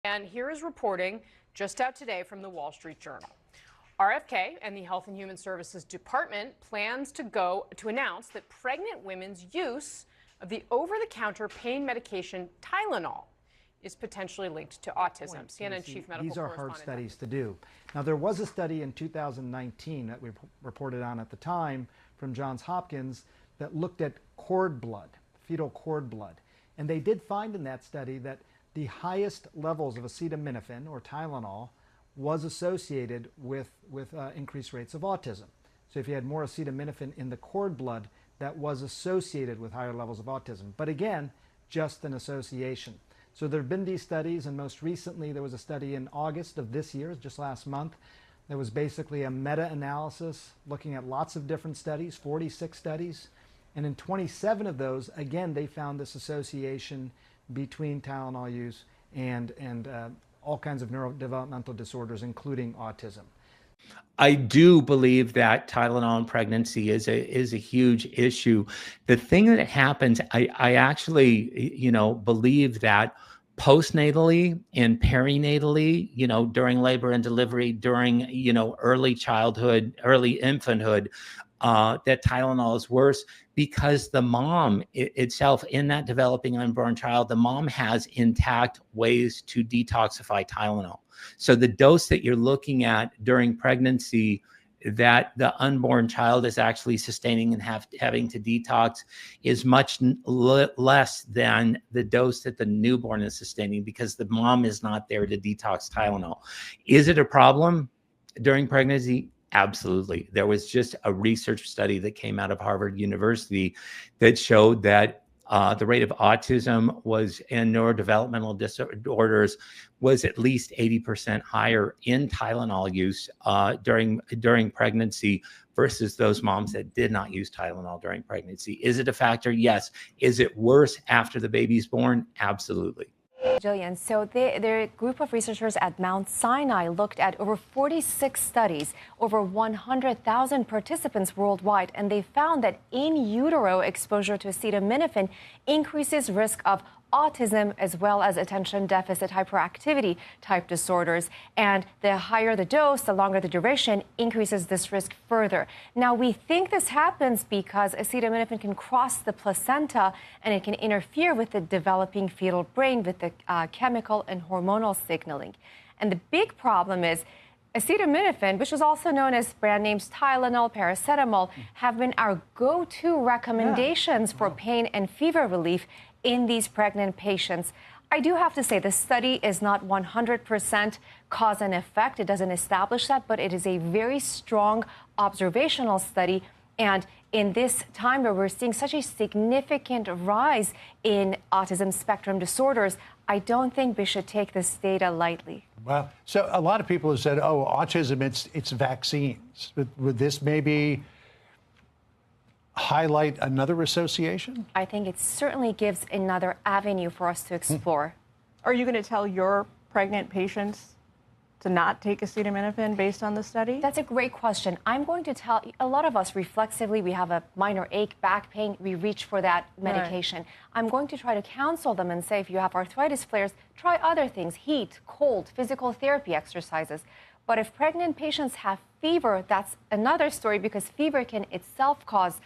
And here is reporting just out today from the Wall Street Journal. RFK and the Health and Human Services Department plans to announce that pregnant women's use of the over-the-counter pain medication Tylenol is potentially linked to autism. CNN Chief Medical These are Correspondent. hard studies to do. Now, there was a study in 2019 that we reported on at the time from Johns Hopkins that looked at cord blood, fetal cord blood. And they did find in that study that the highest levels of acetaminophen or Tylenol was associated with increased rates of autism. So if you had more acetaminophen in the cord blood, that was associated with higher levels of autism. But again, just an association. So there have been these studies, and most recently there was a study in August of this year, just last month, that was basically a meta-analysis looking at lots of different studies, 46 studies. And in 27 of those, again, they found this association between Tylenol use and all kinds of neurodevelopmental disorders, including autism. I do believe that Tylenol in pregnancy is a huge issue. The thing that happens, I actually, believe that postnatally and perinatally, during labor and delivery, during, early childhood, early infanthood, that Tylenol is worse because the mom itself, in that developing unborn child, the mom has intact ways to detoxify Tylenol. So the dose that you're looking at during pregnancy that the unborn child is actually sustaining and having to detox is much less than the dose that the newborn is sustaining because the mom is not there to detox Tylenol. Is it a problem during pregnancy? Absolutely. There was just a research study that came out of Harvard University that showed that the rate of autism and neurodevelopmental disorders was at least 80% higher in Tylenol use during pregnancy versus those moms that did not use Tylenol during pregnancy. Is it a factor? Yes. Is it worse after the baby's born? Absolutely. Jillian, so their group of researchers at Mount Sinai looked at over 46 studies, over 100,000 participants worldwide, and they found that in utero exposure to acetaminophen increases risk of autism as well as attention deficit hyperactivity type disorders. And the higher the dose, the longer the duration, increases this risk further. Now, we think this happens because acetaminophen can cross the placenta and it can interfere with the developing fetal brain with the chemical and hormonal signaling. And the big problem is acetaminophen, which is also known as brand names Tylenol, paracetamol, have been our go-to recommendations for pain and fever relief in these pregnant patients. I do have to say the study is not 100% cause and effect. It doesn't establish that, but it is a very strong observational study. And in this time where we're seeing such a significant rise in autism spectrum disorders, I don't think we should take this data lightly. Well, so a lot of people have said, oh, autism, it's vaccines. Would this maybe highlight another association? I think it certainly gives another avenue for us to explore. Are you going to tell your pregnant patients to not take acetaminophen based on the study? That's a great question. I'm going to tell a lot of us reflexively, we have a minor ache, back pain, we reach for that medication. Right. I'm going to try to counsel them and say, if you have arthritis flares, try other things, heat, cold, physical therapy exercises. But if pregnant patients have fever, that's another story because fever can itself cause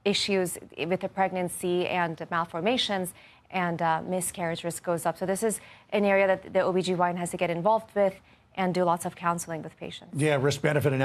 issues with the pregnancy and malformations, and miscarriage risk goes up. So this is an area that the OBGYN has to get involved with and do lots of counseling with patients. Yeah, risk-benefit analysis.